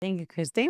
Thank you, Christy.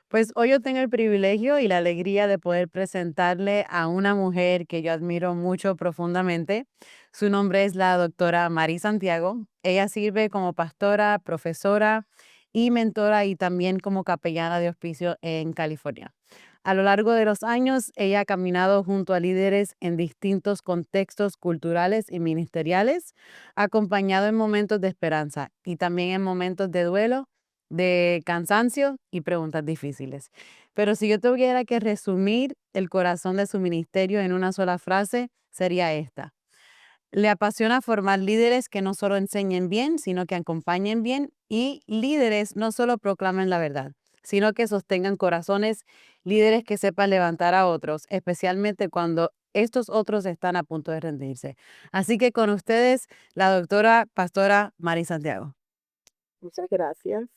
Pues hoy yo tengo el privilegio y la alegría de poder presentarle a una mujer que yo admiro mucho profundamente. Su nombre es la doctora Mari Santiago. Ella sirve como pastora, profesora y mentora y también como capellana de hospicio en California. A lo largo de los años, ella ha caminado junto a líderes en distintos contextos culturales y ministeriales, acompañado en momentos de esperanza y también en momentos de duelo, de cansancio y preguntas difíciles. Pero si yo tuviera que resumir el corazón de su ministerio en una sola frase, sería esta. Le apasiona formar líderes que no solo enseñen bien, sino que acompañen bien y líderes no solo proclamen la verdad, sino que sostengan corazones, líderes que sepan levantar a otros, especialmente cuando estos otros están a punto de rendirse. Así que con ustedes, la doctora pastora Mari Santiago. Muchas gracias.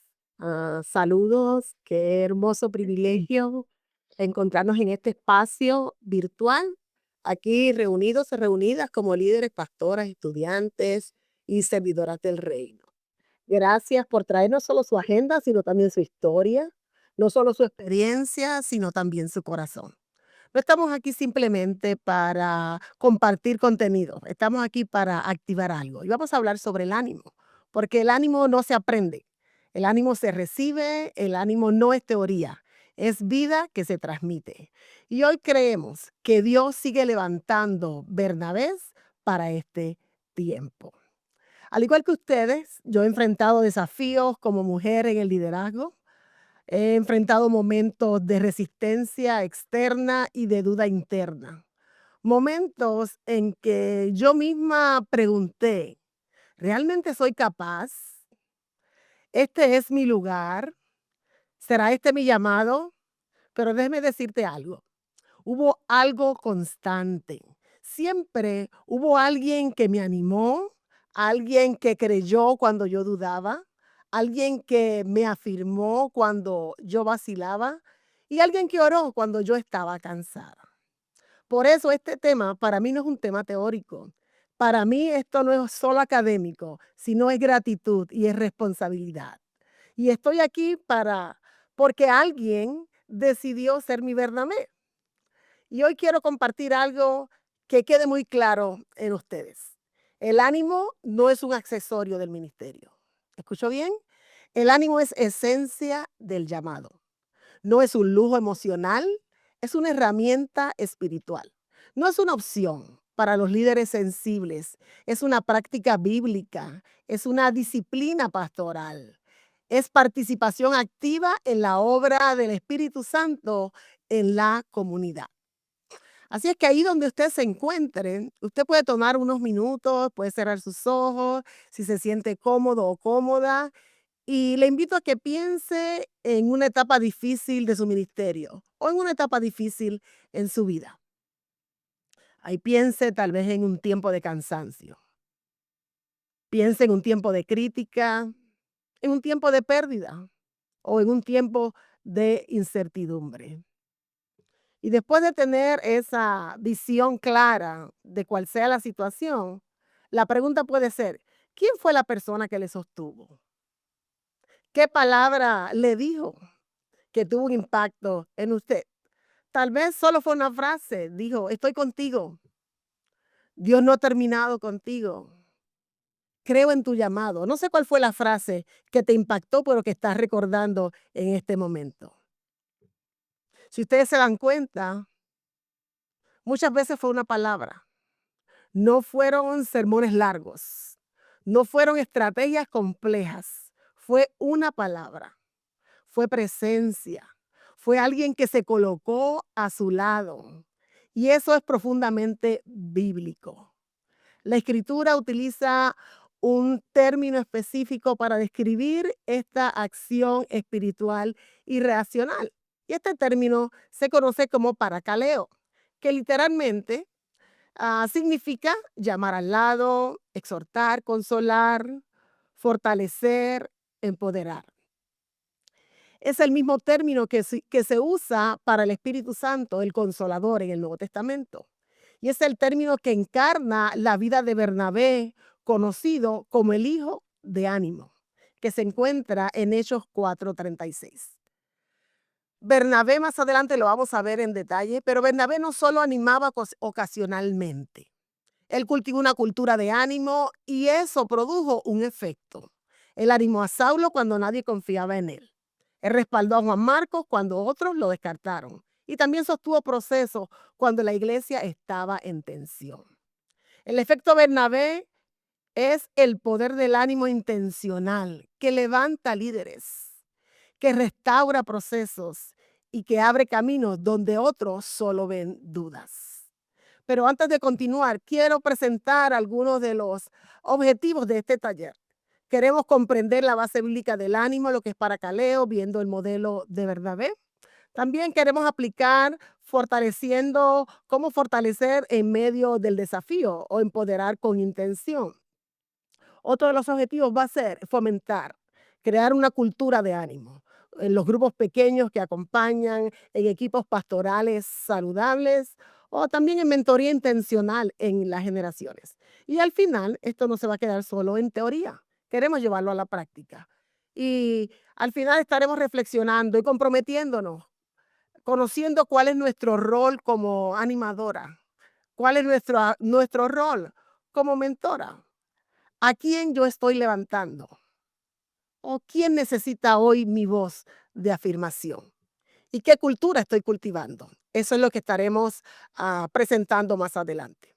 Saludos, qué hermoso privilegio encontrarnos en este espacio virtual, aquí reunidos y reunidas como líderes, pastoras, estudiantes y servidoras del reino. Gracias por traer no solo su agenda, sino también su historia, no solo su experiencia, sino también su corazón. No estamos aquí simplemente para compartir contenido, estamos aquí para activar algo. Y vamos a hablar sobre el ánimo, porque el ánimo no se aprende, el ánimo se recibe, el ánimo no es teoría, es vida que se transmite. Y hoy creemos que Dios sigue levantando Bernabés para este tiempo. Al igual que ustedes, yo he enfrentado desafíos como mujer en el liderazgo. He enfrentado momentos de resistencia externa y de duda interna. Momentos en que yo misma pregunté, ¿realmente soy capaz? ¿Este es mi lugar? ¿Será este mi llamado? Pero déjeme decirte algo. Hubo algo constante. Siempre hubo alguien que me animó, alguien que creyó cuando yo dudaba, alguien que me afirmó cuando yo vacilaba y alguien que oró cuando yo estaba cansada. Por eso este tema para mí no es un tema teórico. Para mí esto no es solo académico, sino es gratitud y es responsabilidad. Y estoy aquí porque alguien decidió ser mi Bernabé. Y hoy quiero compartir algo que quede muy claro en ustedes. El ánimo no es un accesorio del ministerio. ¿Escuchó bien? El ánimo es esencia del llamado. No es un lujo emocional, es una herramienta espiritual. No es una opción para los líderes sensibles, es una práctica bíblica, es una disciplina pastoral, es participación activa en la obra del Espíritu Santo en la comunidad. Así es que ahí donde usted se encuentre, usted puede tomar unos minutos, puede cerrar sus ojos, si se siente cómodo o cómoda, y le invito a que piense en una etapa difícil de su ministerio o en una etapa difícil en su vida. Ahí piense tal vez en un tiempo de cansancio, piense en un tiempo de crítica, en un tiempo de pérdida o en un tiempo de incertidumbre. Y después de tener esa visión clara de cuál sea la situación, la pregunta puede ser, ¿quién fue la persona que le sostuvo? ¿Qué palabra le dijo que tuvo un impacto en usted? Tal vez solo fue una frase, dijo, estoy contigo, Dios no ha terminado contigo, creo en tu llamado. No sé cuál fue la frase que te impactó, pero que estás recordando en este momento. Si ustedes se dan cuenta, muchas veces fue una palabra. No fueron sermones largos, no fueron estrategias complejas, fue una palabra, fue presencia, fue alguien que se colocó a su lado. Y eso es profundamente bíblico. La escritura utiliza un término específico para describir esta acción espiritual y racional. Y este término se conoce como paracaleo, que literalmente significa llamar al lado, exhortar, consolar, fortalecer, empoderar. Es el mismo término que se usa para el Espíritu Santo, el Consolador, en el Nuevo Testamento. Y es el término que encarna la vida de Bernabé, conocido como el hijo de ánimo, que se encuentra en Hechos 4:36. Bernabé más adelante lo vamos a ver en detalle, pero Bernabé no solo animaba ocasionalmente. Él cultivó una cultura de ánimo y eso produjo un efecto. Él animó a Saulo cuando nadie confiaba en él. Él respaldó a Juan Marcos cuando otros lo descartaron. Y también sostuvo procesos cuando la iglesia estaba en tensión. El efecto Bernabé es el poder del ánimo intencional que levanta líderes, que restaura procesos y que abre caminos donde otros solo ven dudas. Pero antes de continuar, quiero presentar algunos de los objetivos de este taller. Queremos comprender la base bíblica del ánimo, lo que es paracaleo, viendo el modelo de Bernabé. También queremos aplicar fortaleciendo, cómo fortalecer en medio del desafío o empoderar con intención. Otro de los objetivos va a ser fomentar, crear una cultura de ánimo en los grupos pequeños que acompañan, en equipos pastorales saludables o también en mentoría intencional en las generaciones. Y al final, esto no se va a quedar solo en teoría, queremos llevarlo a la práctica. Y al final estaremos reflexionando y comprometiéndonos, conociendo cuál es nuestro rol como animadora, cuál es nuestro rol como mentora. ¿A quién yo estoy levantando? ¿O quién necesita hoy mi voz de afirmación? ¿Y qué cultura estoy cultivando? Eso es lo que estaremos presentando más adelante.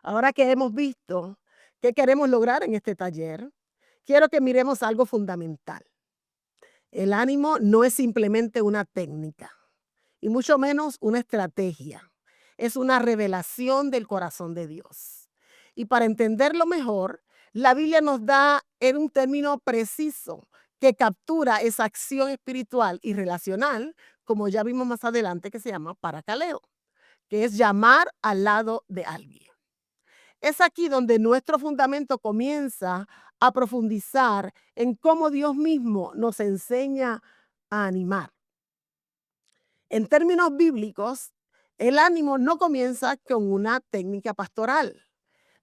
Ahora que hemos visto qué queremos lograr en este taller, quiero que miremos algo fundamental. El ánimo no es simplemente una técnica y mucho menos una estrategia. Es una revelación del corazón de Dios. Y para entenderlo mejor, la Biblia nos da en un término preciso que captura esa acción espiritual y relacional, como ya vimos más adelante, que se llama paracaleo, que es llamar al lado de alguien. Es aquí donde nuestro fundamento comienza a profundizar en cómo Dios mismo nos enseña a animar. En términos bíblicos, el ánimo no comienza con una técnica pastoral,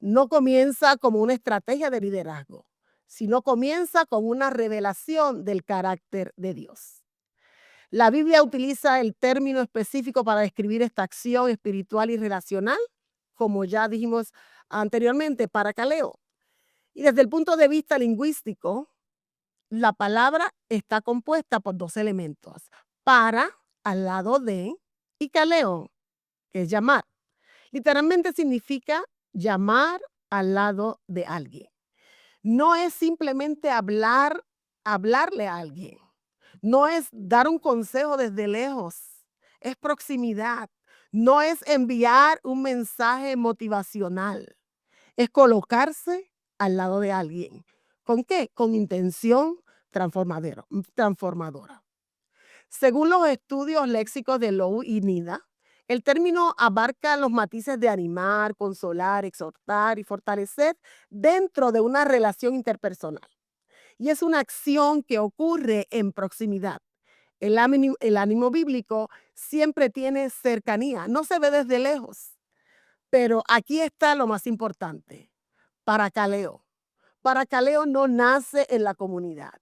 no comienza como una estrategia de liderazgo, sino comienza con una revelación del carácter de Dios. La Biblia utiliza el término específico para describir esta acción espiritual y relacional, como ya dijimos anteriormente, paracaleo. Y desde el punto de vista lingüístico, la palabra está compuesta por dos elementos: para, al lado de, y kaleo, que es llamar. Literalmente significa llamar al lado de alguien. No es simplemente hablarle a alguien. No es dar un consejo desde lejos. Es proximidad. No es enviar un mensaje motivacional. Es colocarse al lado de alguien. ¿Con qué? Con intención transformadora. Según los estudios léxicos de Lowe y Nida, el término abarca los matices de animar, consolar, exhortar y fortalecer dentro de una relación interpersonal. Y es una acción que ocurre en proximidad. El ánimo bíblico siempre tiene cercanía, no se ve desde lejos. Pero aquí está lo más importante: paracaleo. Paracaleo no nace en la comunidad.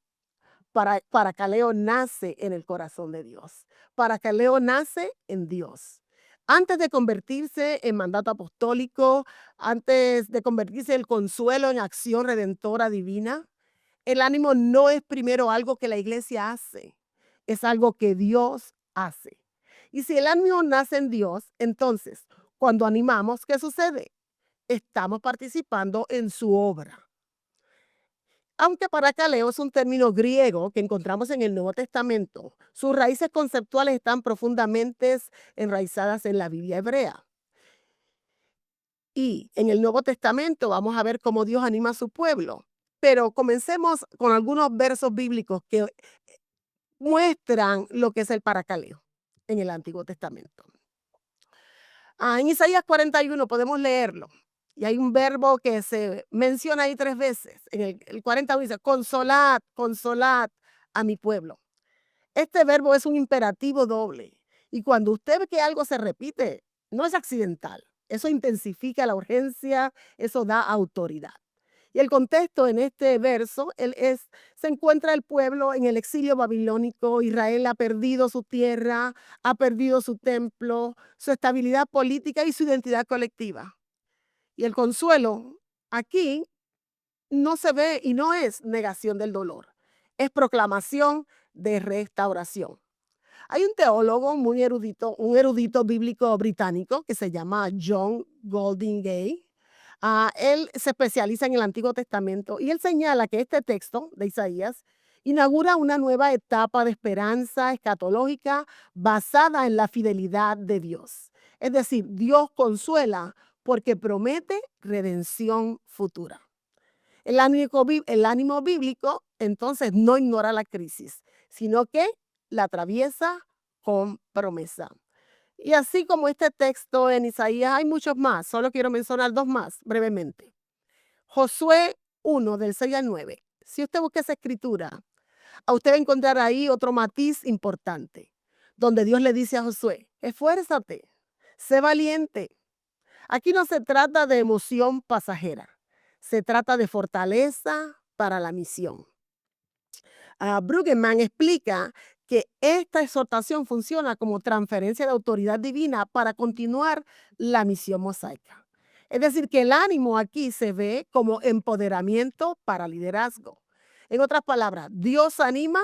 Paracaleo nace en el corazón de Dios. Paracaleo nace en Dios. Antes de convertirse en mandato apostólico, antes de convertirse el consuelo en acción redentora divina, el ánimo no es primero algo que la iglesia hace, es algo que Dios hace. Y si el ánimo nace en Dios, entonces, cuando animamos, ¿qué sucede? Estamos participando en su obra. Aunque paracaleo es un término griego que encontramos en el Nuevo Testamento, sus raíces conceptuales están profundamente enraizadas en la Biblia hebrea. Y en el Nuevo Testamento vamos a ver cómo Dios anima a su pueblo. Pero comencemos con algunos versos bíblicos que muestran lo que es el paracaleo en el Antiguo Testamento. En Isaías 41 podemos leerlo. Y hay un verbo que se menciona ahí 3 veces. En el 41 dice: consolad, consolad a mi pueblo. Este verbo es un imperativo doble. Y cuando usted ve que algo se repite, no es accidental. Eso intensifica la urgencia, eso da autoridad. Y el contexto en este verso se encuentra el pueblo en el exilio babilónico. Israel ha perdido su tierra, ha perdido su templo, su estabilidad política y su identidad colectiva. Y el consuelo aquí no se ve y no es negación del dolor, es proclamación de restauración. Hay un teólogo muy erudito, un erudito bíblico británico que se llama John Goldingay. Él se especializa en el Antiguo Testamento y él señala que este texto de Isaías inaugura una nueva etapa de esperanza escatológica basada en la fidelidad de Dios. Es decir, Dios consuela porque promete redención futura. El ánimo bíblico entonces no ignora la crisis, sino que la atraviesa con promesa. Y así como este texto en Isaías, hay muchos más, solo quiero mencionar dos más brevemente. Josué 1, del 6 al 9. Si usted busca esa escritura, a usted va a encontrar ahí otro matiz importante, donde Dios le dice a Josué, esfuérzate, sé valiente. Aquí no se trata de emoción pasajera, se trata de fortaleza para la misión. Brueggemann explica que esta exhortación funciona como transferencia de autoridad divina para continuar la misión mosaica. Es decir, que el ánimo aquí se ve como empoderamiento para liderazgo. En otras palabras, Dios anima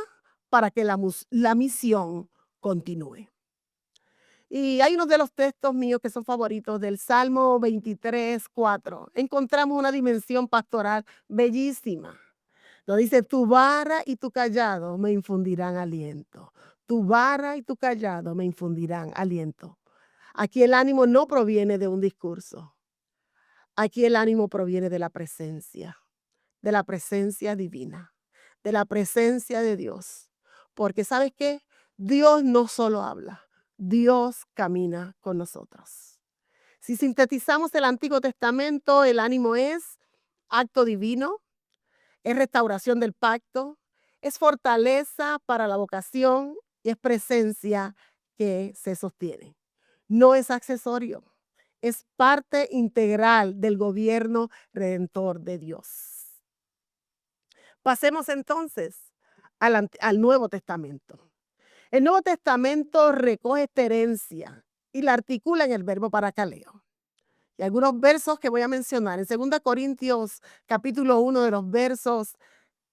para que la misión continúe. Y hay uno de los textos míos que son favoritos del Salmo 23:4. Encontramos una dimensión pastoral bellísima. Nos dice, tu vara y tu callado me infundirán aliento. Tu vara y tu callado me infundirán aliento. Aquí el ánimo no proviene de un discurso. Aquí el ánimo proviene de la presencia divina, de la presencia de Dios. Porque ¿sabes qué? Dios no solo habla, Dios camina con nosotros. Si sintetizamos el Antiguo Testamento, el ánimo es acto divino, es restauración del pacto, es fortaleza para la vocación y es presencia que se sostiene. No es accesorio, es parte integral del gobierno redentor de Dios. Pasemos entonces al Nuevo Testamento. El Nuevo Testamento recoge esta herencia y la articula en el verbo paracaleo. Y algunos versos que voy a mencionar. En 2 Corintios capítulo 1 de los versos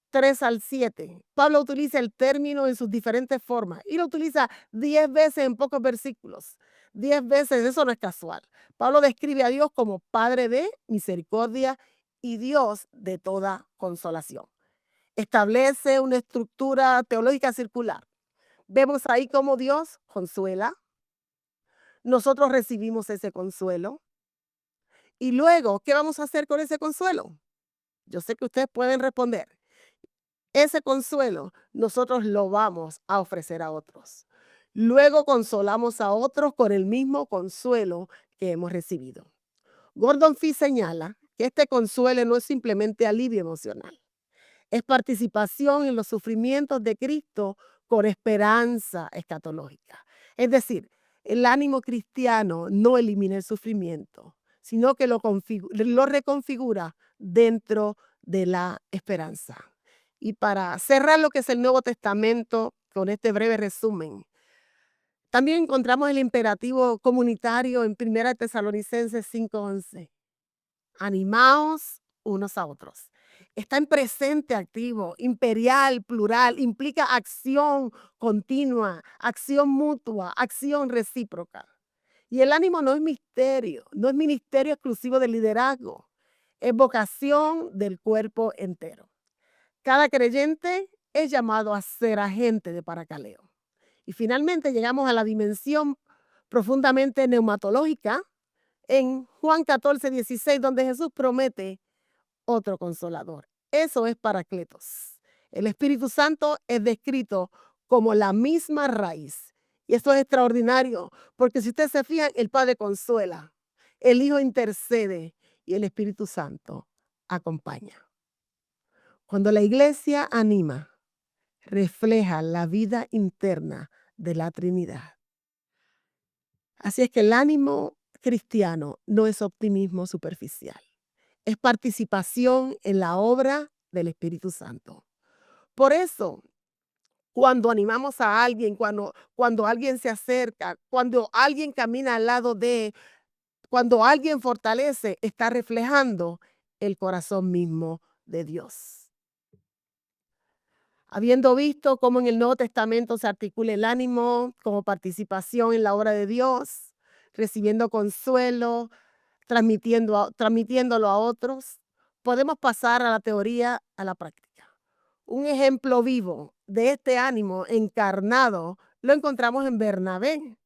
3 al 7. Pablo utiliza el término en sus diferentes formas y lo utiliza 10 veces en pocos versículos. 10 veces, eso no es casual. Pablo describe a Dios como Padre de misericordia y Dios de toda consolación. Establece una estructura teológica circular. Vemos ahí cómo Dios consuela, nosotros recibimos ese consuelo y luego, ¿qué vamos a hacer con ese consuelo? Yo sé que ustedes pueden responder. Ese consuelo nosotros lo vamos a ofrecer a otros. Luego consolamos a otros con el mismo consuelo que hemos recibido. Gordon Fee señala que este consuelo no es simplemente alivio emocional, es participación en los sufrimientos de Cristo con esperanza escatológica. Es decir, el ánimo cristiano no elimina el sufrimiento, sino que lo reconfigura dentro de la esperanza. Y para cerrar lo que es el Nuevo Testamento, con este breve resumen, también encontramos el imperativo comunitario en 1 Tesalonicenses 5:11. Animaos unos a otros. Está en presente activo, imperial, plural, implica acción continua, acción mutua, acción recíproca. Y el ánimo no es misterio, no es ministerio exclusivo del liderazgo, es vocación del cuerpo entero. Cada creyente es llamado a ser agente de paracaleo. Y finalmente llegamos a la dimensión profundamente neumatológica en Juan 14:16, donde Jesús promete otro consolador. Eso es Paracletos. El Espíritu Santo es descrito como la misma raíz. Y esto es extraordinario, porque si usted se fija, el Padre consuela, el Hijo intercede y el Espíritu Santo acompaña. Cuando la iglesia anima, refleja la vida interna de la Trinidad. Así es que el ánimo cristiano no es optimismo superficial. es participación en la obra del Espíritu Santo. Por eso, cuando animamos a alguien, cuando alguien se acerca, cuando alguien camina al lado de, cuando alguien fortalece, está reflejando el corazón mismo de Dios. Habiendo visto cómo en el Nuevo Testamento se articula el ánimo como participación en la obra de Dios, recibiendo consuelo, transmitiéndolo a otros, podemos pasar a la teoría, a la práctica. Un ejemplo vivo de este ánimo encarnado lo encontramos en Bernabé.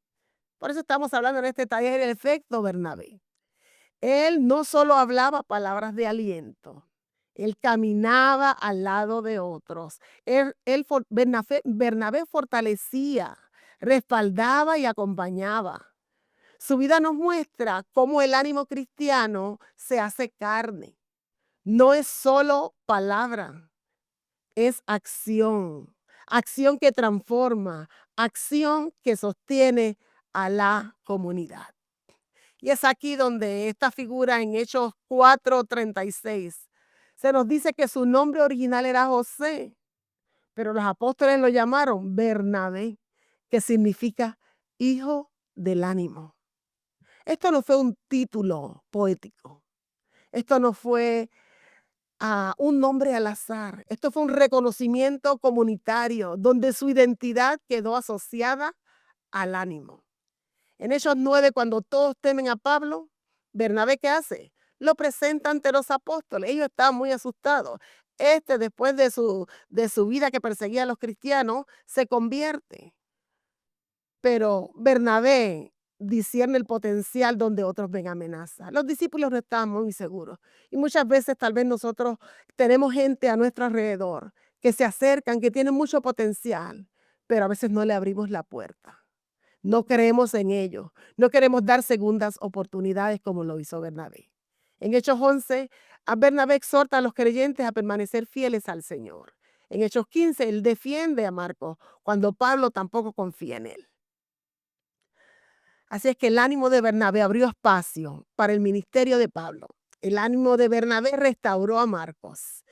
Por eso estamos hablando en este taller del efecto Bernabé. Él no solo hablaba palabras de aliento, él caminaba al lado de otros. Bernabé fortalecía, respaldaba y acompañaba. Su vida nos muestra cómo el ánimo cristiano se hace carne. No es solo palabra, es acción. Acción que transforma, acción que sostiene a la comunidad. Y es aquí donde esta figura en Hechos 4:36 se nos dice que su nombre original era José, pero los apóstoles lo llamaron Bernabé, que significa hijo del ánimo. Esto no fue un título poético, esto no fue un nombre al azar, esto fue un reconocimiento comunitario donde su identidad quedó asociada al ánimo. En Hechos 9, cuando todos temen a Pablo, Bernabé, ¿qué hace? Lo presenta ante los apóstoles. Ellos estaban muy asustados. Después de su vida que perseguía a los cristianos, se convierte. Pero Bernabé discierne el potencial donde otros ven amenaza. Los discípulos no estaban muy seguros. Y muchas veces tal vez nosotros tenemos gente a nuestro alrededor que se acercan, que tienen mucho potencial, pero a veces no le abrimos la puerta. No creemos en ellos. No queremos dar segundas oportunidades como lo hizo Bernabé. En Hechos 11, a Bernabé exhorta a los creyentes a permanecer fieles al Señor. En Hechos 15, él defiende a Marcos cuando Pablo tampoco confía en él. Así es que el ánimo de Bernabé abrió espacio para el ministerio de Pablo. El ánimo de Bernabé restauró a Marcos.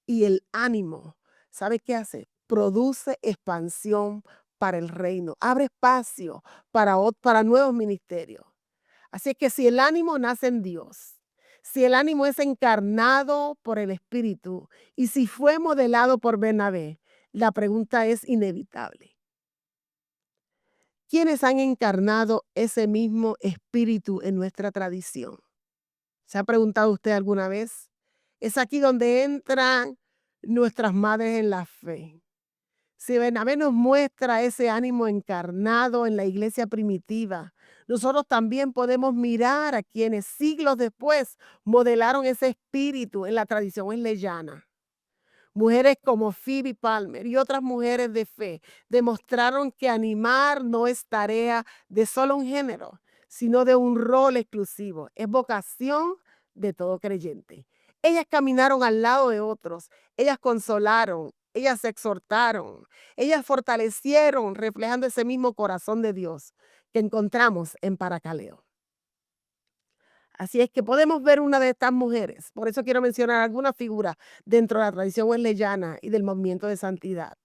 Y el ánimo, ¿sabe qué hace? Produce expansión para el reino, abre espacio para nuevos ministerios. Así es que si el ánimo nace en Dios, si el ánimo es encarnado por el Espíritu y si fue modelado por Bernabé, la pregunta es inevitable. ¿Quiénes han encarnado ese mismo espíritu en nuestra tradición? ¿Se ha preguntado usted alguna vez? Es aquí donde entran nuestras madres en la fe. Si Bernabé nos muestra ese ánimo encarnado en la iglesia primitiva, nosotros también podemos mirar a quienes siglos después modelaron ese espíritu en la tradición wesleyana. Mujeres como Phoebe Palmer y otras mujeres de fe demostraron que animar no es tarea de solo un género, sino de un rol exclusivo. Es vocación de todo creyente. Ellas caminaron al lado de otros, ellas consolaron, ellas exhortaron, ellas fortalecieron, reflejando ese mismo corazón de Dios que encontramos en Paracaleo. Así es que podemos ver una de estas mujeres. Por eso quiero mencionar algunas figuras dentro de la tradición wesleyana y del movimiento de santidad,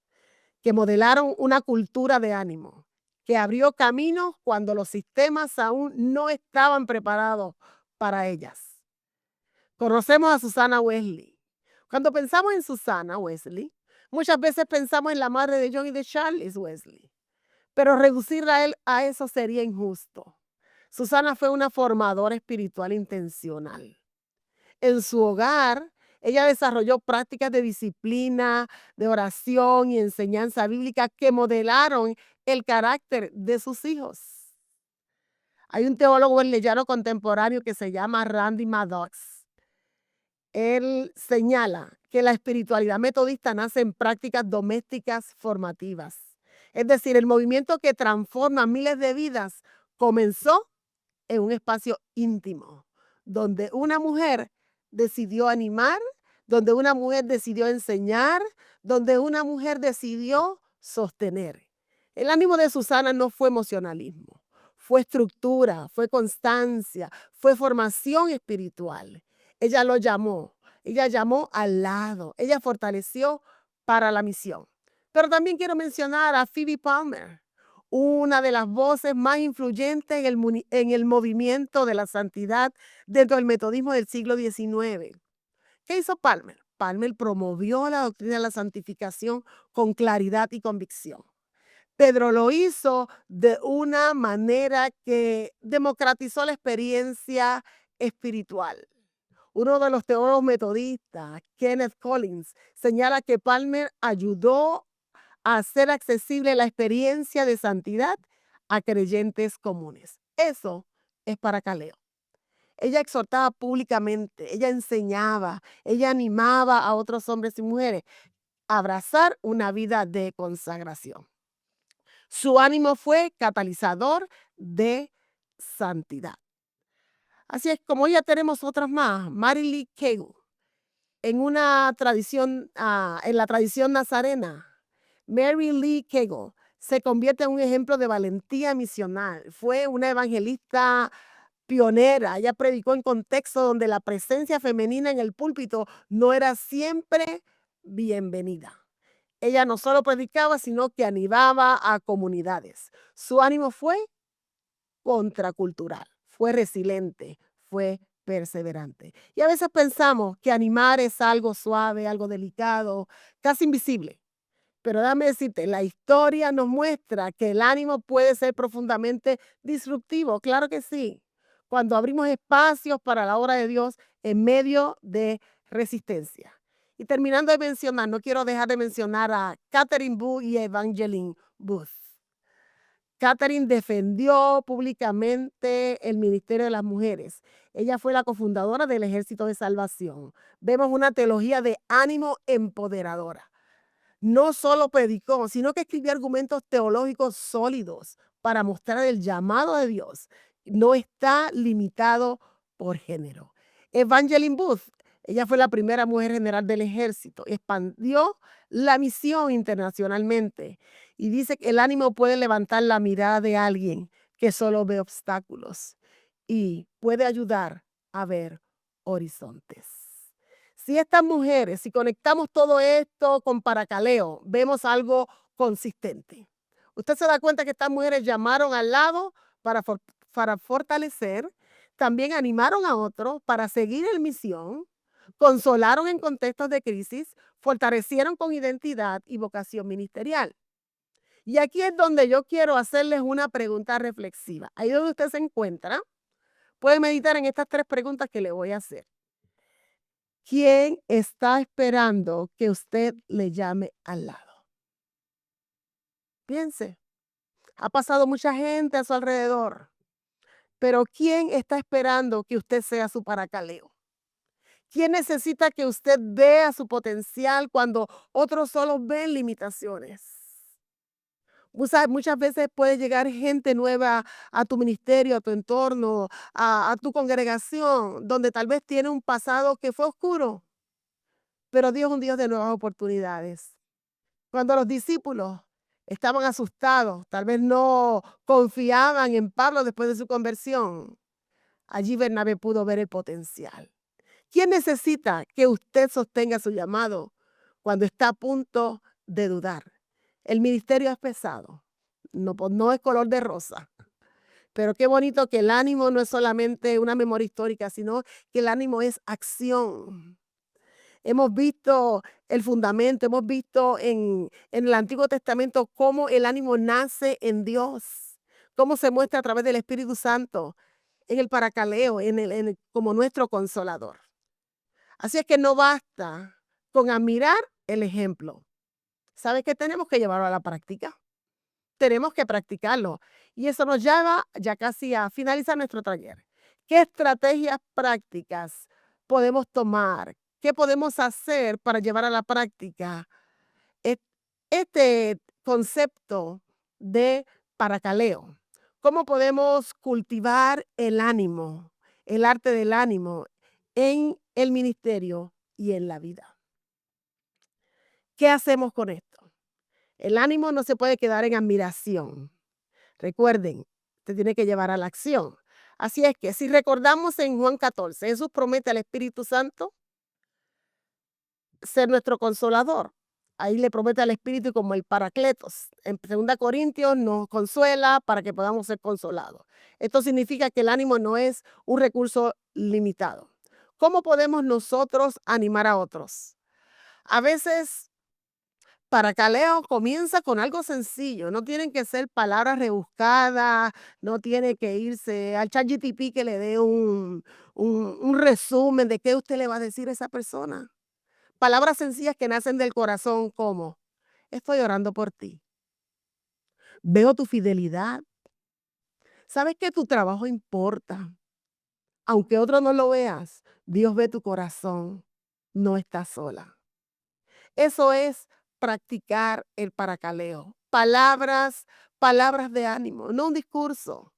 que modelaron una cultura de ánimo, que abrió caminos cuando los sistemas aún no estaban preparados para ellas. Conocemos a Susana Wesley. Cuando pensamos en Susana Wesley, muchas veces pensamos en la madre de John y de Charles Wesley, pero reducirla a eso sería injusto. Susana fue una formadora espiritual intencional. En su hogar, ella desarrolló prácticas de disciplina, de oración y enseñanza bíblica que modelaron el carácter de sus hijos. Hay un teólogo wesleyano contemporáneo que se llama Randy Maddox. Él señala que la espiritualidad metodista nace en prácticas domésticas formativas. Es decir, el movimiento que transforma miles de vidas comenzó en un espacio íntimo, donde una mujer decidió animar, donde una mujer decidió enseñar, donde una mujer decidió sostener. El ánimo de Susana no fue emocionalismo, fue estructura, fue constancia, fue formación espiritual. ella lo llamó, ella llamó al lado, ella fortaleció para la misión. Pero también quiero mencionar a Phoebe Palmer, una de las voces más influyentes en el movimiento de la santidad dentro del metodismo del siglo XIX. ¿Qué hizo Palmer? Palmer promovió la doctrina de la santificación con claridad y convicción. Pedro lo hizo de una manera que democratizó la experiencia espiritual. Uno de los teólogos metodistas, Kenneth Collins, señala que Palmer ayudó a hacer accesible la experiencia de santidad a creyentes comunes. Eso es para Caleo. Ella exhortaba públicamente, ella enseñaba, ella animaba a otros hombres y mujeres a abrazar una vida de consagración. Su ánimo fue catalizador de santidad. Así es como ya tenemos otras más. Mary Lee Cagle, en una tradición, en la tradición nazarena, Mary Lee Cagle se convierte en un ejemplo de valentía misional. Fue una evangelista pionera. Ella predicó en contextos donde la presencia femenina en el púlpito no era siempre bienvenida. Ella no solo predicaba, sino que animaba a comunidades. Su ánimo fue contracultural, fue resiliente, fue perseverante. Y a veces pensamos que animar es algo suave, algo delicado, casi invisible. Pero déjame decirte, la historia nos muestra que el ánimo puede ser profundamente disruptivo, claro que sí, cuando abrimos espacios para la obra de Dios en medio de resistencia. Y terminando de mencionar, no quiero dejar de mencionar a Catherine Booth y Evangeline Booth. Catherine defendió públicamente el ministerio de las mujeres. Ella fue la cofundadora del Ejército de Salvación. Vemos una teología de ánimo empoderadora. No solo predicó, sino que escribió argumentos teológicos sólidos para mostrar el llamado de Dios. No está limitado por género. Evangeline Booth, ella fue la primera mujer general del ejército, expandió la misión internacionalmente y dice que el ánimo puede levantar la mirada de alguien que solo ve obstáculos y puede ayudar a ver horizontes. Si estas mujeres, si conectamos todo esto con Paracaleo, vemos algo consistente. Usted se da cuenta que estas mujeres llamaron al lado para fortalecer, también animaron a otros para seguir en misión, consolaron en contextos de crisis, fortalecieron con identidad y vocación ministerial. Y aquí es donde yo quiero hacerles una pregunta reflexiva. Ahí donde usted se encuentra, puede meditar en estas 3 preguntas que le voy a hacer. ¿Quién está esperando que usted le llame al lado? Piense, ha pasado mucha gente a su alrededor, pero ¿quién está esperando que usted sea su paracaleo? ¿Quién necesita que usted vea su potencial cuando otros solo ven limitaciones? Muchas veces puede llegar gente nueva a tu ministerio, a tu entorno, a tu congregación, donde tal vez tiene un pasado que fue oscuro, pero Dios es un Dios de nuevas oportunidades. Cuando los discípulos estaban asustados, tal vez no confiaban en Pablo después de su conversión, allí Bernabé pudo ver el potencial. ¿Quién necesita que usted sostenga su llamado cuando está a punto de dudar? El ministerio es pesado, no es color de rosa, pero qué bonito que el ánimo no es solamente una memoria histórica, sino que el ánimo es acción. Hemos visto el fundamento, hemos visto en el Antiguo Testamento cómo el ánimo nace en Dios, cómo se muestra a través del Espíritu Santo, en el paracaleo, como nuestro consolador. Así es que no basta con admirar el ejemplo. ¿Sabes qué? Tenemos que llevarlo a la práctica. Tenemos que practicarlo. Y eso nos lleva ya casi a finalizar nuestro taller. ¿Qué estrategias prácticas podemos tomar? ¿Qué podemos hacer para llevar a la práctica et- este concepto de paracaleo? ¿Cómo podemos cultivar el ánimo, el arte del ánimo en el ministerio y en la vida? ¿Qué hacemos con esto? El ánimo no se puede quedar en admiración. Recuerden, te tiene que llevar a la acción. Así es que si recordamos en Juan 14, Jesús promete al Espíritu Santo ser nuestro consolador. Ahí le promete al Espíritu como el Paracletos. En 2 Corintios nos consuela para que podamos ser consolados. Esto significa que el ánimo no es un recurso limitado. ¿Cómo podemos nosotros animar a otros? A veces, Paracaleo comienza con algo sencillo, no tienen que ser palabras rebuscadas, no tiene que irse al ChatGPT que le dé un resumen de qué usted le va a decir a esa persona. Palabras sencillas que nacen del corazón como, estoy orando por ti, veo tu fidelidad, sabes que tu trabajo importa, aunque otro no lo veas, Dios ve tu corazón, no estás sola. Eso es practicar el paracaleo. Palabras de ánimo, no un discurso.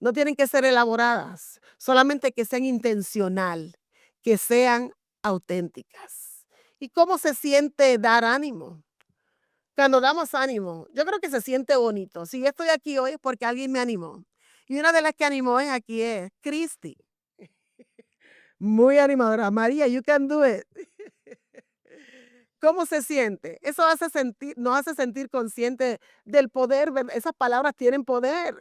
No tienen que ser elaboradas, solamente que sean intencional, que sean auténticas. ¿Y cómo se siente dar ánimo? Cuando damos ánimo, yo creo que se siente bonito. Si yo estoy aquí hoy es porque alguien me animó. Y una de las que animó es aquí es Cristi. Muy animadora. María, you can do it. ¿Cómo se siente? Eso nos hace sentir conscientes del poder, esas palabras tienen poder.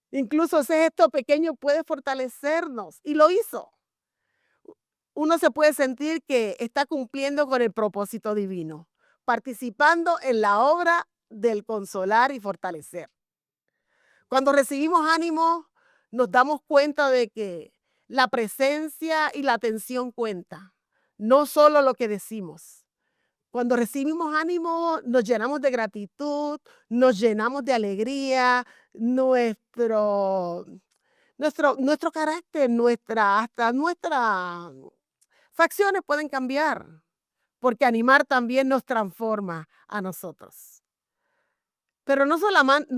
Incluso ese gesto pequeño puede fortalecernos y lo hizo. Uno se puede sentir que está cumpliendo con el propósito divino, participando en la obra del consolar y fortalecer. Cuando recibimos ánimo, nos damos cuenta de que la presencia y la atención cuenta, no solo lo que decimos. Cuando recibimos ánimo, nos llenamos de gratitud, nos llenamos de alegría, nuestro carácter, hasta nuestras facciones pueden cambiar, porque animar también nos transforma a nosotros. Pero no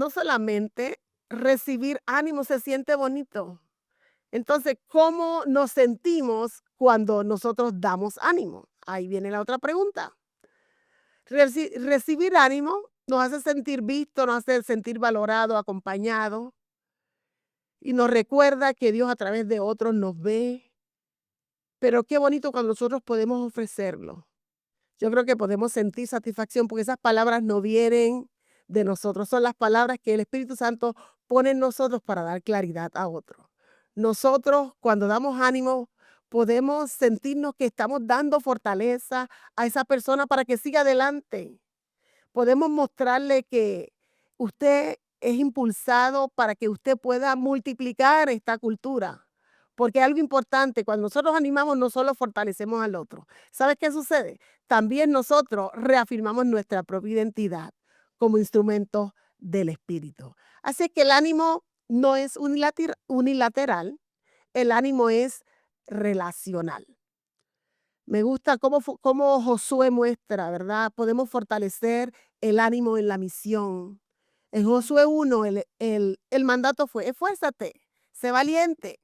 solamente recibir ánimo se siente bonito. Entonces, ¿cómo nos sentimos cuando nosotros damos ánimo? Ahí viene la otra pregunta. Recibir ánimo nos hace sentir visto, nos hace sentir valorado, acompañado y nos recuerda que Dios a través de otros nos ve. Pero qué bonito cuando nosotros podemos ofrecerlo. Yo creo que podemos sentir satisfacción porque esas palabras no vienen de nosotros, son las palabras que el Espíritu Santo pone en nosotros para dar claridad a otros. Nosotros, cuando damos ánimo, podemos sentirnos que estamos dando fortaleza a esa persona para que siga adelante. Podemos mostrarle que usted es impulsado para que usted pueda multiplicar esta cultura. Porque algo importante, cuando nosotros animamos, no solo fortalecemos al otro. ¿Sabes qué sucede? También nosotros reafirmamos nuestra propia identidad como instrumento del Espíritu. Así que el ánimo no es unilateral, el ánimo es relacional. Me gusta cómo Josué muestra, ¿verdad? Podemos fortalecer el ánimo en la misión. En Josué 1, el mandato fue, esfuérzate, sé valiente.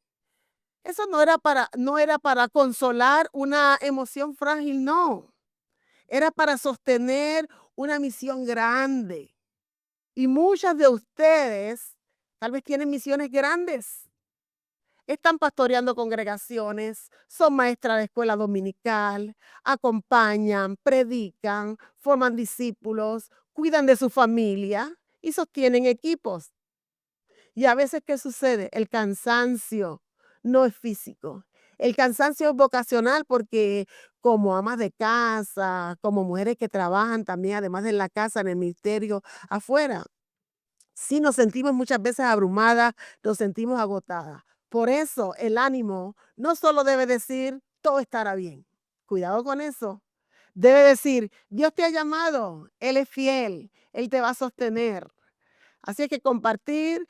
Eso no era para consolar una emoción frágil, no. Era para sostener una misión grande. Y muchas de ustedes tal vez tienen misiones grandes. Están pastoreando congregaciones, son maestras de escuela dominical, acompañan, predican, forman discípulos, cuidan de su familia y sostienen equipos. Y a veces, ¿qué sucede? El cansancio no es físico. El cansancio es vocacional porque como amas de casa, como mujeres que trabajan también, además de en la casa, en el ministerio, afuera, sí nos sentimos muchas veces abrumadas, nos sentimos agotadas. Por eso el ánimo no solo debe decir todo estará bien. Cuidado con eso. Debe decir, Dios te ha llamado, Él es fiel, Él te va a sostener. Así es que compartir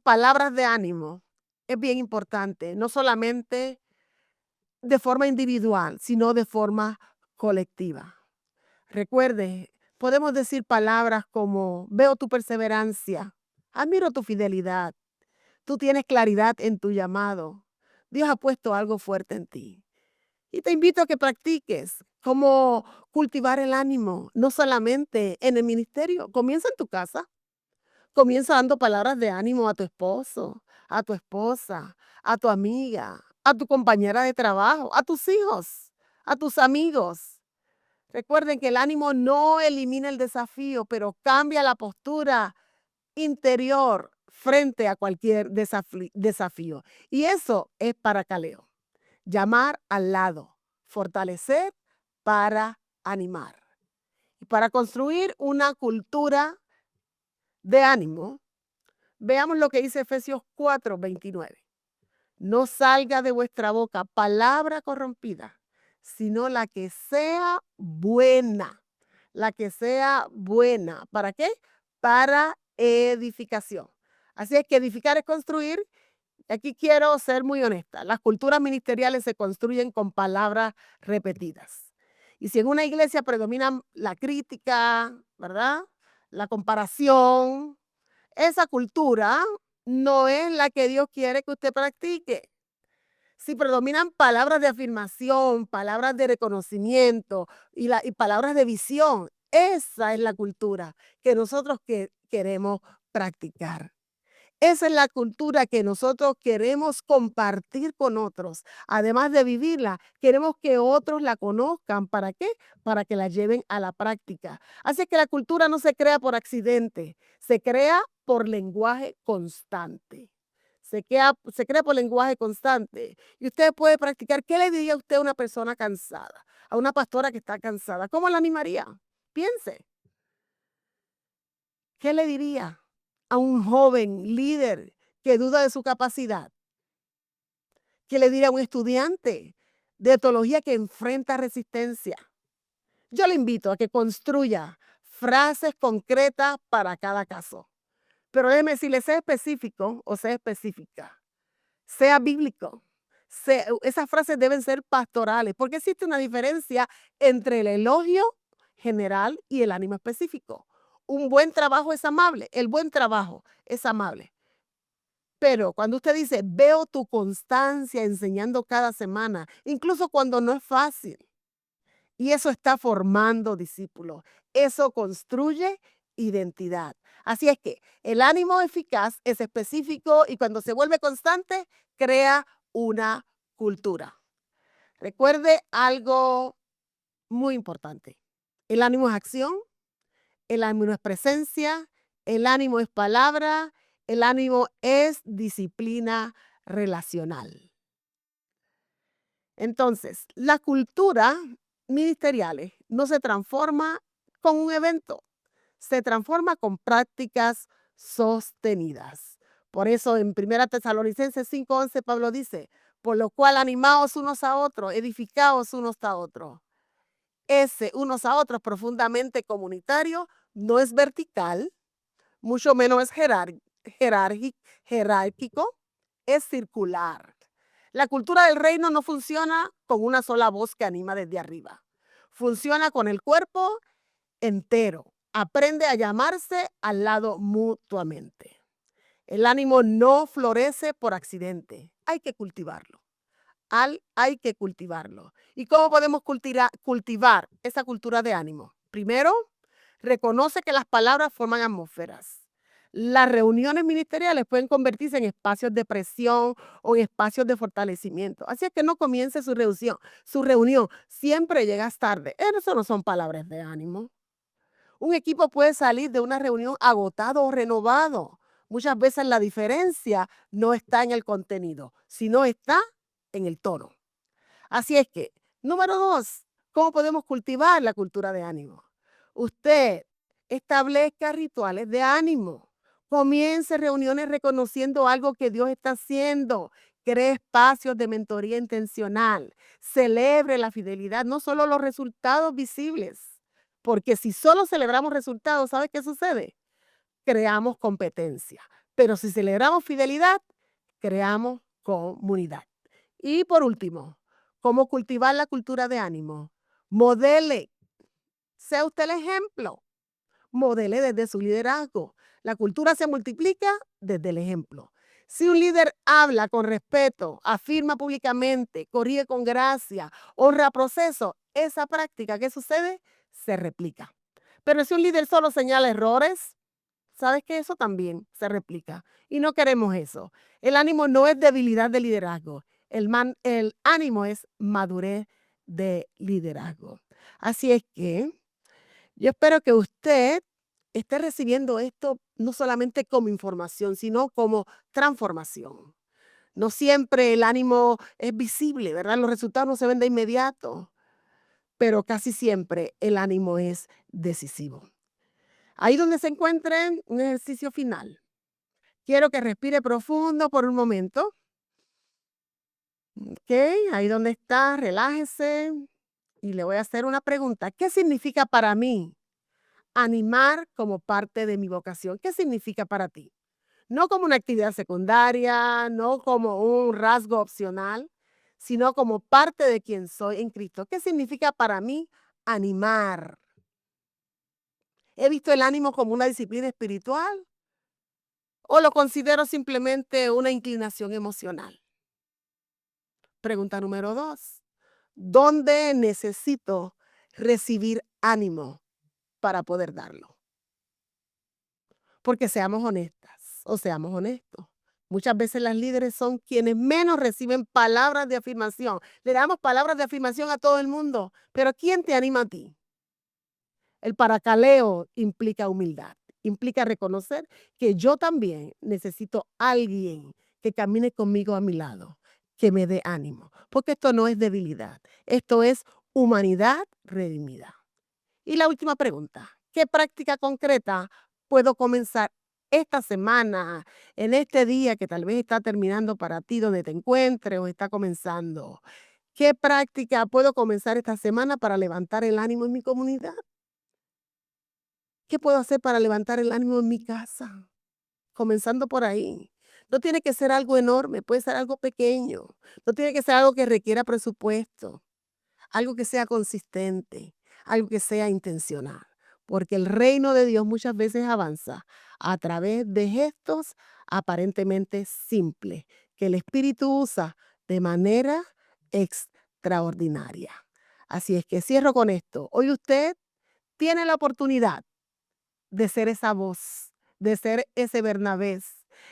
palabras de ánimo es bien importante, no solamente de forma individual, sino de forma colectiva. Recuerde, podemos decir palabras como veo tu perseverancia, admiro tu fidelidad, tú tienes claridad en tu llamado, Dios ha puesto algo fuerte en ti. Y te invito a que practiques cómo cultivar el ánimo, no solamente en el ministerio, comienza en tu casa. Comienza dando palabras de ánimo a tu esposo, a tu esposa, a tu amiga, a tu compañera de trabajo, a tus hijos, a tus amigos. Recuerden que el ánimo no elimina el desafío, pero cambia la postura interior frente a cualquier desafío. Y eso es para Caleo. Llamar al lado, fortalecer para animar. Y para construir una cultura de ánimo, veamos lo que dice Efesios 4:29. No salga de vuestra boca palabra corrompida, sino la que sea buena. La que sea buena. ¿Para qué? Para edificación. Así es que edificar es construir. Aquí quiero ser muy honesta. Las culturas ministeriales se construyen con palabras repetidas. Y si en una iglesia predomina la crítica, ¿verdad? La comparación, esa cultura no es la que Dios quiere que usted practique. Si predominan palabras de afirmación, palabras de reconocimiento y palabras de visión, esa es la cultura que nosotros queremos practicar. Esa es la cultura que nosotros queremos compartir con otros. Además de vivirla, queremos que otros la conozcan. ¿Para qué? Para que la lleven a la práctica. Así que la cultura no se crea por accidente, se crea por lenguaje constante. Se crea por lenguaje constante. Y usted puede practicar. ¿Qué le diría usted a una persona cansada? A una pastora que está cansada. ¿Cómo la animaría? Piense. ¿Qué le diría a un joven líder que duda de su capacidad? ¿Qué le diría a un estudiante de teología que enfrenta resistencia? Yo le invito a que construya frases concretas para cada caso. Pero déjeme decirle, sea específico o sea específica, sea bíblico. Esas frases deben ser pastorales, porque existe una diferencia entre el elogio general y el ánimo específico. Un buen trabajo es amable, el buen trabajo es amable. Pero cuando usted dice, veo tu constancia enseñando cada semana, incluso cuando no es fácil, y eso está formando discípulos, eso construye identidad. Así es que el ánimo eficaz es específico y cuando se vuelve constante, crea una cultura. Recuerde algo muy importante. El ánimo es acción, el ánimo es presencia, el ánimo es palabra, el ánimo es disciplina relacional. Entonces, la cultura ministeriales no se transforma con un evento, se transforma con prácticas sostenidas. Por eso en 1 Tesalonicenses 5:11 Pablo dice, por lo cual animaos unos a otros, edificaos unos a otros. Ese unos a otros profundamente comunitario no es vertical, mucho menos es jerárquico, es circular. La cultura del reino no funciona con una sola voz que anima desde arriba. Funciona con el cuerpo entero. Aprende a llamarse al lado mutuamente. El ánimo no florece por accidente. Hay que cultivarlo. Hay que cultivarlo. ¿Y cómo podemos cultivar esa cultura de ánimo? Primero, reconoce que las palabras forman atmósferas. Las reuniones ministeriales pueden convertirse en espacios de presión o en espacios de fortalecimiento. Así es que no comience su reunión. Siempre llegas tarde. Eso no son palabras de ánimo. Un equipo puede salir de una reunión agotado o renovado. Muchas veces la diferencia no está en el contenido, sino está en el tono. Así es que, número 2, ¿cómo podemos cultivar la cultura de ánimo? Usted establezca rituales de ánimo. Comience reuniones reconociendo algo que Dios está haciendo. Cree espacios de mentoría intencional. Celebre la fidelidad, no solo los resultados visibles. Porque si solo celebramos resultados, ¿sabe qué sucede? Creamos competencia. Pero si celebramos fidelidad, creamos comunidad. Y por último, ¿cómo cultivar la cultura de ánimo? Modele, sea usted el ejemplo. Modele desde su liderazgo. La cultura se multiplica desde el ejemplo. Si un líder habla con respeto, afirma públicamente, corrige con gracia, honra proceso, esa práctica, ¿qué sucede? Se replica. Pero si un líder solo señala errores, ¿Sabes que eso también se replica? Y no queremos eso. El ánimo no es debilidad de liderazgo. El ánimo es madurez de liderazgo. Así es que yo espero que usted esté recibiendo esto no solamente como información, sino como transformación. No siempre el ánimo es visible, ¿verdad? Los resultados no se ven de inmediato, pero casi siempre el ánimo es decisivo. Ahí donde se encuentren, un ejercicio final. Quiero que respire profundo por un momento. Ok, ahí donde está, relájese y le voy a hacer una pregunta. ¿Qué significa para mí animar como parte de mi vocación? ¿Qué significa para ti? No como una actividad secundaria, no como un rasgo opcional, sino como parte de quien soy en Cristo. ¿Qué significa para mí animar? ¿He visto el ánimo como una disciplina espiritual o lo considero simplemente una inclinación emocional? Pregunta número 2. ¿Dónde necesito recibir ánimo para poder darlo? Porque seamos honestas o seamos honestos. Muchas veces las líderes son quienes menos reciben palabras de afirmación. Le damos palabras de afirmación a todo el mundo, pero ¿quién te anima a ti? El paracaleo implica humildad, implica reconocer que yo también necesito alguien que camine conmigo a mi lado, que me dé ánimo, porque esto no es debilidad, esto es humanidad redimida. Y la última pregunta, ¿qué práctica concreta puedo comenzar esta semana, en este día que tal vez está terminando para ti donde te encuentres o está comenzando? ¿Qué práctica puedo comenzar esta semana para levantar el ánimo en mi comunidad? ¿Qué puedo hacer para levantar el ánimo en mi casa? Comenzando por ahí. No tiene que ser algo enorme, puede ser algo pequeño. No tiene que ser algo que requiera presupuesto, algo que sea consistente, algo que sea intencional. Porque el reino de Dios muchas veces avanza a través de gestos aparentemente simples que el Espíritu usa de manera extraordinaria. Así es que cierro con esto. Hoy usted tiene la oportunidad de ser esa voz, de ser ese Bernabé,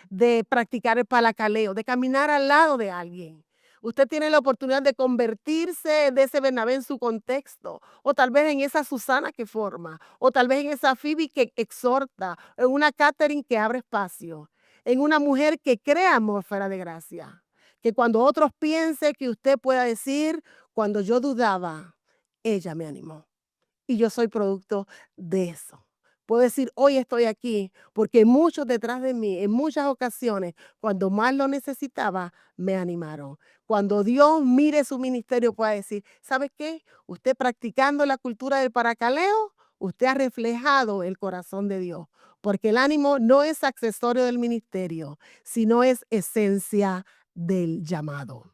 de practicar el palacaleo, de caminar al lado de alguien. Usted tiene la oportunidad de convertirse de ese Bernabé en su contexto, o tal vez en esa Susana que forma, o tal vez en esa Phoebe que exhorta, en una Catherine que abre espacio, en una mujer que crea atmósfera de gracia. Que cuando otros piensen que usted pueda decir, cuando yo dudaba, ella me animó. Y yo soy producto de eso. Puedo decir, hoy estoy aquí porque muchos detrás de mí, en muchas ocasiones, cuando más lo necesitaba, me animaron. Cuando Dios mire su ministerio, pueda decir, ¿sabes qué? Usted practicando la cultura del paracaleo, usted ha reflejado el corazón de Dios. Porque el ánimo no es accesorio del ministerio, sino es esencia del llamado.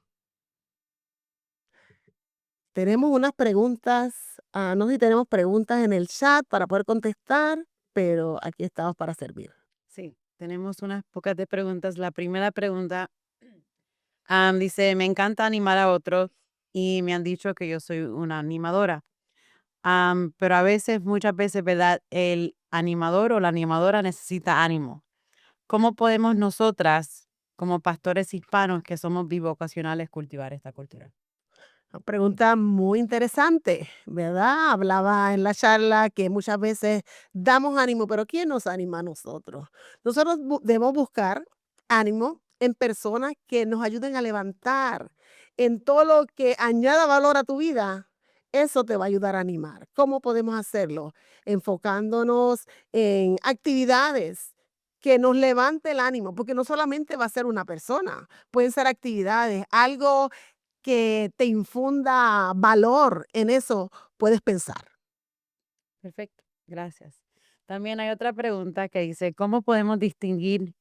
Tenemos unas preguntas, no sé si tenemos preguntas en el chat para poder contestar, pero aquí estamos para servir. Sí, tenemos unas pocas de preguntas. La primera pregunta dice, me encanta animar a otros y me han dicho que yo soy una animadora. Pero a veces, muchas veces, ¿verdad? El animador o la animadora necesita ánimo. ¿Cómo podemos nosotras, como pastores hispanos que somos bivocacionales, cultivar esta cultura? Una pregunta muy interesante, ¿verdad? Hablaba en la charla que muchas veces damos ánimo, pero ¿quién nos anima a nosotros? Nosotros debemos buscar ánimo en personas que nos ayuden a levantar en todo lo que añada valor a tu vida. Eso te va a ayudar a animar. ¿Cómo podemos hacerlo? Enfocándonos en actividades que nos levante el ánimo, porque no solamente va a ser una persona, pueden ser actividades, algo que te infunda valor en eso, puedes pensar. Perfecto, gracias. También hay otra pregunta que dice, ¿cómo podemos distinguir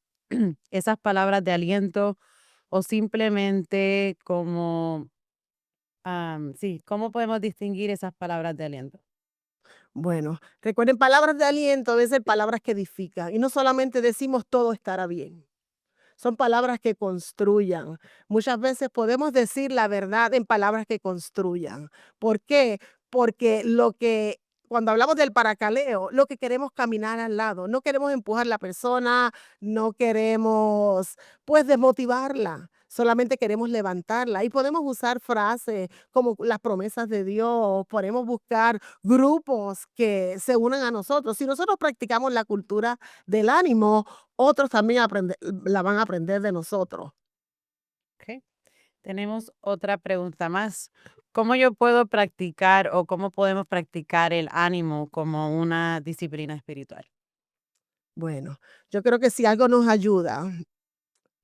esas palabras de aliento o simplemente como, sí, cómo podemos distinguir esas palabras de aliento? Bueno, recuerden, palabras de aliento deben ser palabras que edifican y no solamente decimos todo estará bien. Son palabras que construyan. Muchas veces podemos decir la verdad en palabras que construyan. ¿Por qué? Porque lo que cuando hablamos del paracaleo, lo que queremos caminar al lado, no queremos empujar la persona, no queremos, pues, desmotivarla, solamente queremos levantarla. Y podemos usar frases como las promesas de Dios, podemos buscar grupos que se unan a nosotros. Si nosotros practicamos la cultura del ánimo, otros también la van a aprender de nosotros. Ok. Tenemos otra pregunta más. ¿Cómo yo puedo practicar o cómo podemos practicar el ánimo como una disciplina espiritual? Bueno, yo creo que si algo nos ayuda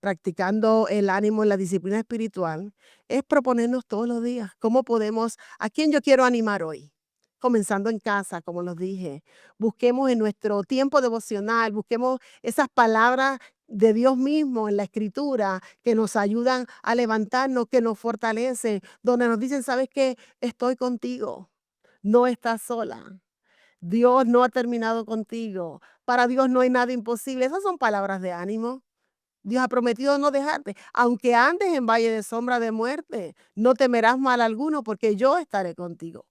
practicando el ánimo en la disciplina espiritual, es proponernos todos los días cómo podemos, a quién yo quiero animar hoy. Comenzando en casa, como los dije, busquemos en nuestro tiempo devocional, busquemos esas palabras de Dios mismo en la escritura que nos ayudan a levantarnos, que nos fortalecen, donde nos dicen, ¿sabes qué? Estoy contigo, no estás sola. Dios no ha terminado contigo. Para Dios no hay nada imposible. Esas son palabras de ánimo. Dios ha prometido no dejarte. Aunque andes en valle de sombra de muerte, no temerás mal alguno porque yo estaré contigo.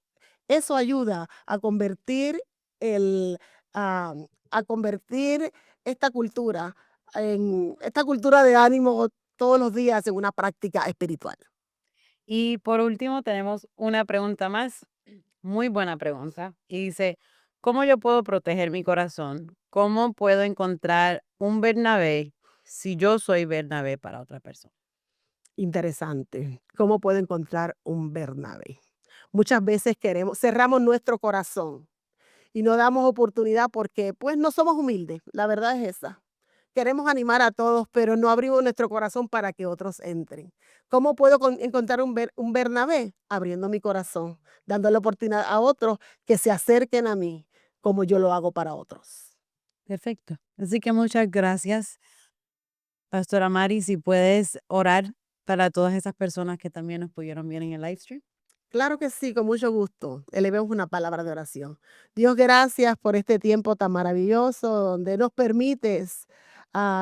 Eso ayuda a convertir el, a, a convertir esta cultura de ánimo todos los días en una práctica espiritual. Y por último, tenemos una pregunta más, muy buena pregunta, y dice, ¿cómo yo puedo proteger mi corazón? ¿Cómo puedo encontrar un Bernabé si yo soy Bernabé para otra persona? Interesante. ¿Cómo puedo encontrar un Bernabé? Muchas veces cerramos nuestro corazón y no damos oportunidad porque pues no somos humildes, la verdad es esa. Queremos animar a todos, pero no abrimos nuestro corazón para que otros entren. ¿Cómo puedo encontrar un Bernabé? Abriendo mi corazón, dando la oportunidad a otros que se acerquen a mí, como yo lo hago para otros. Perfecto. Así que muchas gracias, Pastora Mari, si puedes orar para todas esas personas que también nos pudieron ver en el live stream. Claro que sí, con mucho gusto. Elevemos una palabra de oración. Dios, gracias por este tiempo tan maravilloso donde nos permites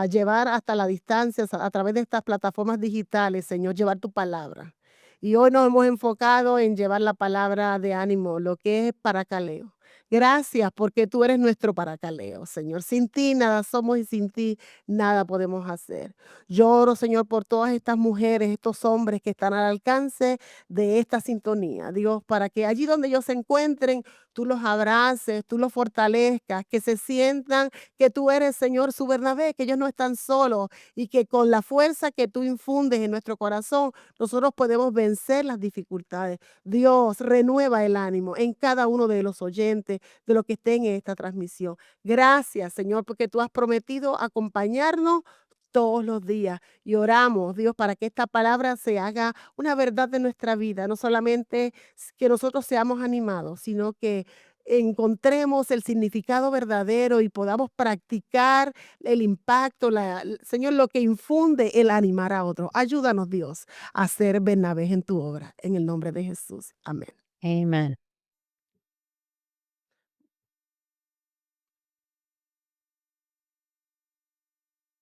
llevar hasta la distancia a través de estas plataformas digitales, Señor, llevar tu palabra. Y hoy nos hemos enfocado en llevar la palabra de ánimo, lo que es paracaleo. Gracias porque tú eres nuestro paracaleo, Señor. Sin ti nada somos y sin ti nada podemos hacer. Yo oro, Señor, por todas estas mujeres, estos hombres que están al alcance de esta sintonía, Dios, para que allí donde ellos se encuentren, tú los abraces, tú los fortalezcas, que se sientan que tú eres, Señor, su Bernabé, que ellos no están solos y que con la fuerza que tú infundes en nuestro corazón, nosotros podemos vencer las dificultades. Dios, renueva el ánimo en cada uno de los oyentes, de los que estén en esta transmisión. Gracias, Señor, porque tú has prometido acompañarnos todos los días y oramos, Dios, para que esta palabra se haga una verdad de nuestra vida, no solamente que nosotros seamos animados, sino que encontremos el significado verdadero y podamos practicar el impacto, Señor, lo que infunde el animar a otros. Ayúdanos, Dios, a ser Bernabé en tu obra, en el nombre de Jesús. Amén. Amen.